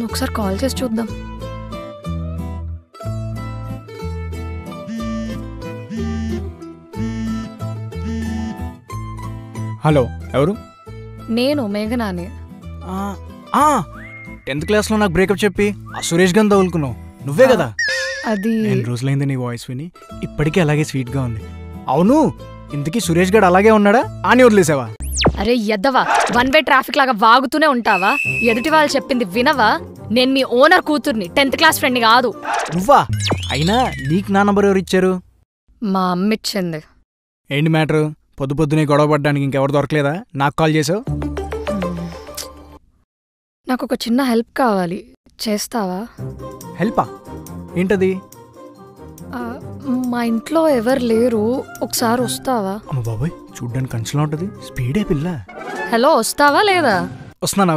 ఒకసారి కాల్ చేసి చూద్దాం. హలో, ఎవరు? నేను మేఘనాని. 10th క్లాస్లో నాకు బ్రేకప్ చెప్పి ఆ సురేష్ గారిని తగులుకున్నావు నువ్వే కదా? అది 2 రోజులైంది నీ వాయిస్ విని, ఇప్పటికీ అలాగే స్వీట్గా ఉంది. అవును, ఇంతకీ సురేష్ గారు అలాగే ఉన్నాడా అని వదిలేసావా? అరే ఎద్దవా, 1 వే ట్రాఫిక్ లాగా వాగుతూనే ఉంటావా? ఎదుటి వాళ్ళు చెప్పింది వినవా? నేను మీ ఓనర్ కూతుర్ని, 10th క్లాస్ ఫ్రెండ్ని కాదు. నువ్వా? అయినా నీకు నా నంబర్ ఎవరు ఇచ్చారు? మా అమ్మ ఇచ్చింది. ఏంటి మ్యాటరు? పొద్దునే గొడవ పడ్డానికి ఇంకెవరు దొరకలేదా? నాకు కాల్ చేసావు. నాకు ఒక చిన్న హెల్ప్ కావాలి, చేస్తావా? హెల్పా? ఏంటది? మా ఇంట్లో ఎవరు లేరు, ఒకసారి వస్తావా? అమ్మ బాబాయ్, చూడ్డానికి కంచెలా ఉంటుంది, స్పీడే పిల్ల. హలో, వస్తావా లేదా? వస్తున్నా.